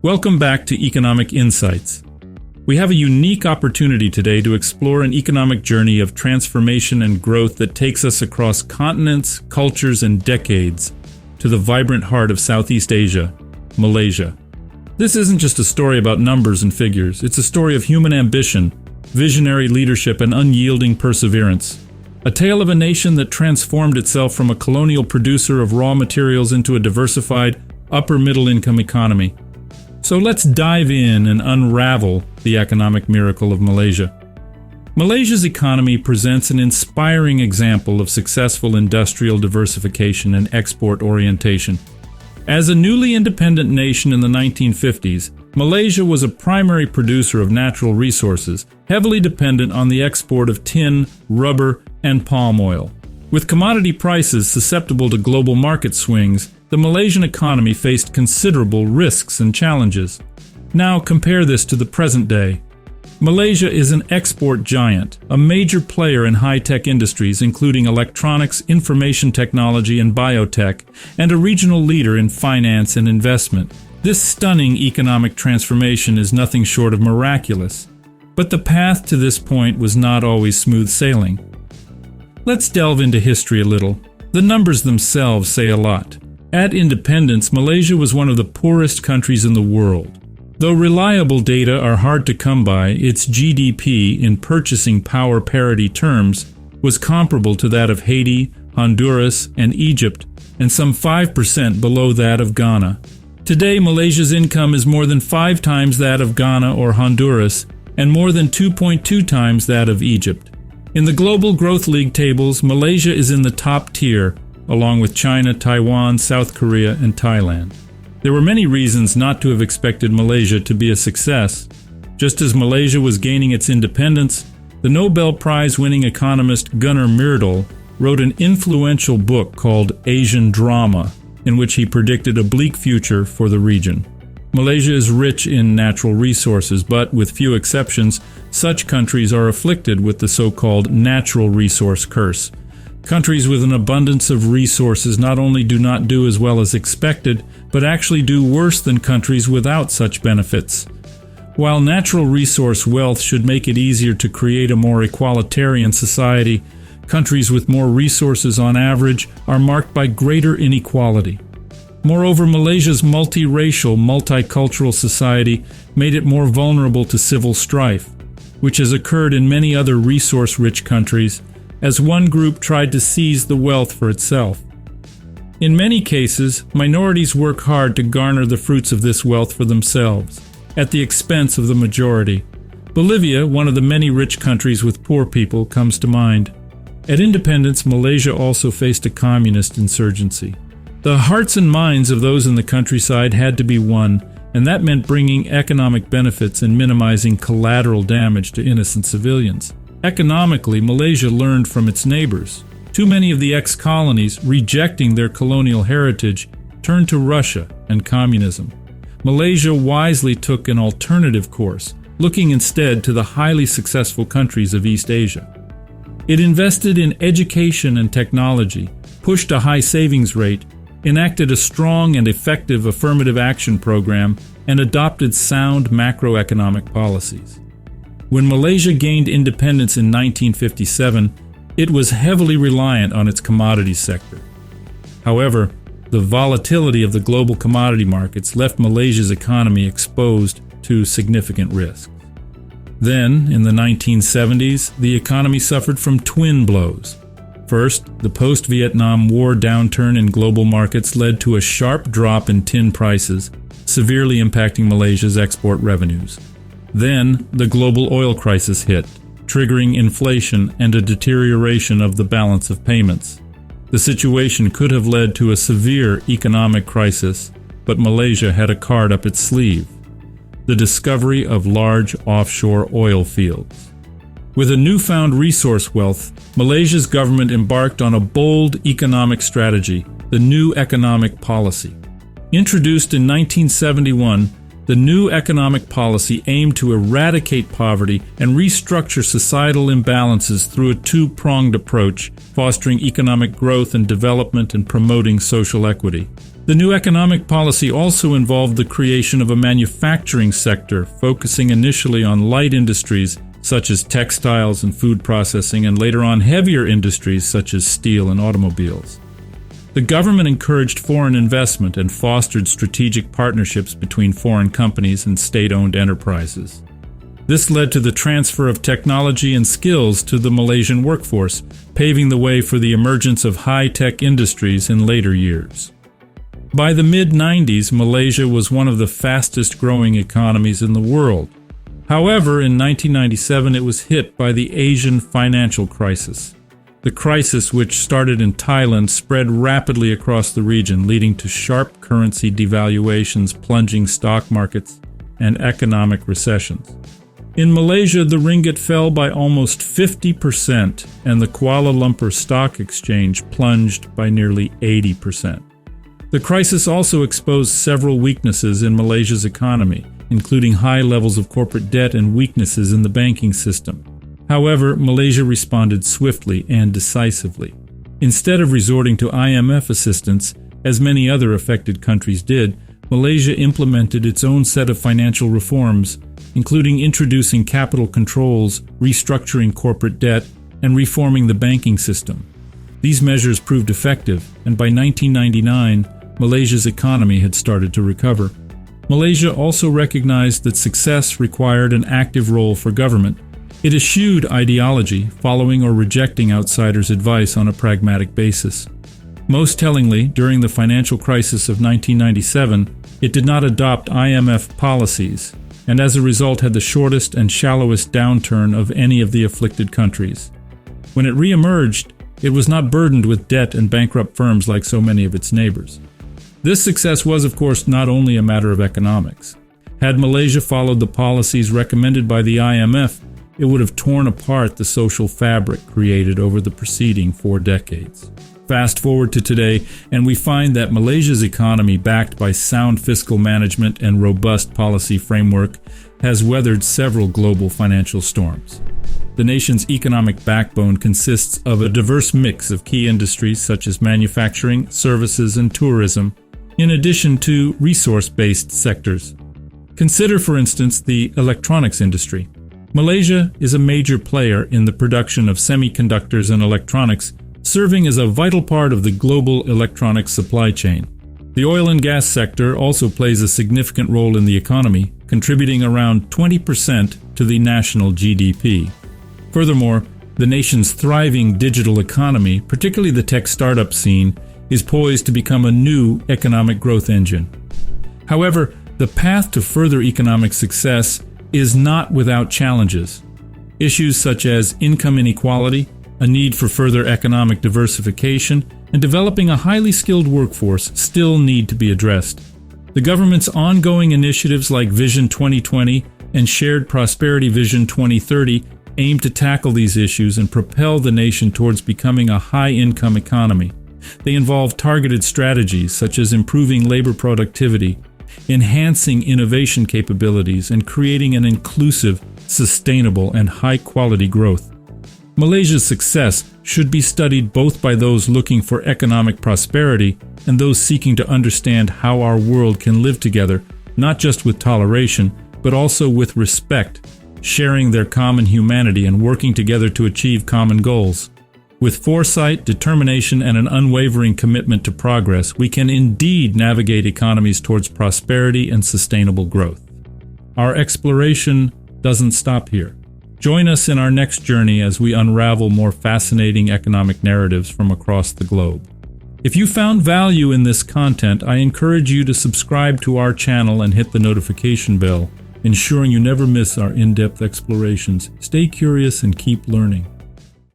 Welcome back to Economic Insights. We have a unique opportunity today to explore an economic journey of transformation and growth that takes us across continents, cultures, and decades to the vibrant heart of Southeast Asia, Malaysia. This isn't just a story about numbers and figures. It's a story of human ambition, visionary leadership, and unyielding perseverance. A tale of a nation that transformed itself from a colonial producer of raw materials into a diversified, upper-middle-income economy. So let's dive in and unravel the economic miracle of Malaysia. Malaysia's economy presents an inspiring example of successful industrial diversification and export orientation. As a newly independent nation in the 1950s, Malaysia was a primary producer of natural resources, heavily dependent on the export of tin, rubber, and palm oil. With commodity prices susceptible to global market swings, the Malaysian economy faced considerable risks and challenges. Now compare this to the present day. Malaysia is an export giant, a major player in high-tech industries including electronics, information technology, and biotech, and a regional leader in finance and investment. This stunning economic transformation is nothing short of miraculous. But the path to this point was not always smooth sailing. Let's delve into history a little. The numbers themselves say a lot. At independence, Malaysia was one of the poorest countries in the world. Though reliable data are hard to come by, its GDP in purchasing power parity terms was comparable to that of Haiti, Honduras, and Egypt, and some 5% below that of Ghana. Today, Malaysia's income is more than 5 times that of Ghana or Honduras, and more than 2.2 times that of Egypt. In the Global Growth League tables, Malaysia is in the top tier, along with China, Taiwan, South Korea, and Thailand. There were many reasons not to have expected Malaysia to be a success. Just as Malaysia was gaining its independence, the Nobel Prize-winning economist Gunnar Myrdal wrote an influential book called Asian Drama, in which he predicted a bleak future for the region. Malaysia is rich in natural resources, but with few exceptions, such countries are afflicted with the so-called natural resource curse. Countries with an abundance of resources not only do not do as well as expected, but actually do worse than countries without such benefits. While natural resource wealth should make it easier to create a more equalitarian society, countries with more resources on average are marked by greater inequality. Moreover, Malaysia's multiracial, multicultural society made it more vulnerable to civil strife, which has occurred in many other resource-rich countries, as one group tried to seize the wealth for itself. In many cases, minorities work hard to garner the fruits of this wealth for themselves, at the expense of the majority. Bolivia, one of the many rich countries with poor people, comes to mind. At independence, Malaysia also faced a communist insurgency. The hearts and minds of those in the countryside had to be won, and that meant bringing economic benefits and minimizing collateral damage to innocent civilians. Economically, Malaysia learned from its neighbors. Too many of the ex-colonies, rejecting their colonial heritage, turned to Russia and communism. Malaysia wisely took an alternative course, looking instead to the highly successful countries of East Asia. It invested in education and technology, pushed a high savings rate, enacted a strong and effective affirmative action program, and adopted sound macroeconomic policies. When Malaysia gained independence in 1957, it was heavily reliant on its commodities sector. However, the volatility of the global commodity markets left Malaysia's economy exposed to significant risks. Then, in the 1970s, the economy suffered from twin blows. First, the post-Vietnam War downturn in global markets led to a sharp drop in tin prices, severely impacting Malaysia's export revenues. Then, the global oil crisis hit, triggering inflation and a deterioration of the balance of payments. The situation could have led to a severe economic crisis, but Malaysia had a card up its sleeve: the discovery of large offshore oil fields. With a newfound resource wealth, Malaysia's government embarked on a bold economic strategy, the New Economic Policy. Introduced in 1971, the new economic policy aimed to eradicate poverty and restructure societal imbalances through a two-pronged approach, fostering economic growth and development and promoting social equity. The new economic policy also involved the creation of a manufacturing sector, focusing initially on light industries such as textiles and food processing, and later on heavier industries such as steel and automobiles. The government encouraged foreign investment and fostered strategic partnerships between foreign companies and state-owned enterprises. This led to the transfer of technology and skills to the Malaysian workforce, paving the way for the emergence of high-tech industries in later years. By the mid-90s, Malaysia was one of the fastest-growing economies in the world. However, in 1997, it was hit by the Asian financial crisis. The crisis, which started in Thailand, spread rapidly across the region, leading to sharp currency devaluations, plunging stock markets, and economic recessions. In Malaysia, the ringgit fell by almost 50%, and the Kuala Lumpur Stock Exchange plunged by nearly 80%. The crisis also exposed several weaknesses in Malaysia's economy, including high levels of corporate debt and weaknesses in the banking system. However, Malaysia responded swiftly and decisively. Instead of resorting to IMF assistance, as many other affected countries did, Malaysia implemented its own set of financial reforms, including introducing capital controls, restructuring corporate debt, and reforming the banking system. These measures proved effective, and by 1999, Malaysia's economy had started to recover. Malaysia also recognized that success required an active role for government. It eschewed ideology, following or rejecting outsiders' advice on a pragmatic basis. Most tellingly, during the financial crisis of 1997, it did not adopt IMF policies, and as a result had the shortest and shallowest downturn of any of the afflicted countries. When it re-emerged, it was not burdened with debt and bankrupt firms like so many of its neighbors. This success was, of course, not only a matter of economics. Had Malaysia followed the policies recommended by the IMF, it would have torn apart the social fabric created over the preceding 4 decades. Fast forward to today, and we find that Malaysia's economy, backed by sound fiscal management and robust policy framework, has weathered several global financial storms. The nation's economic backbone consists of a diverse mix of key industries such as manufacturing, services, and tourism, in addition to resource-based sectors. Consider, for instance, the electronics industry. Malaysia is a major player in the production of semiconductors and electronics, serving as a vital part of the global electronics supply chain. The oil and gas sector also plays a significant role in the economy, contributing around 20% to the national GDP. Furthermore, the nation's thriving digital economy, particularly the tech startup scene, is poised to become a new economic growth engine. However, the path to further economic success is not without challenges. Issues such as income inequality, a need for further economic diversification, and developing a highly skilled workforce still need to be addressed. The government's ongoing initiatives like Vision 2020 and Shared Prosperity Vision 2030 aim to tackle these issues and propel the nation towards becoming a high-income economy. They involve targeted strategies such as improving labor productivity, enhancing innovation capabilities, and creating an inclusive, sustainable, and high-quality growth. Malaysia's success should be studied both by those looking for economic prosperity and those seeking to understand how our world can live together, not just with toleration, but also with respect, sharing their common humanity and working together to achieve common goals. With foresight, determination, and an unwavering commitment to progress, we can indeed navigate economies towards prosperity and sustainable growth. Our exploration doesn't stop here. Join us in our next journey as we unravel more fascinating economic narratives from across the globe. If you found value in this content, I encourage you to subscribe to our channel and hit the notification bell, ensuring you never miss our in-depth explorations. Stay curious and keep learning.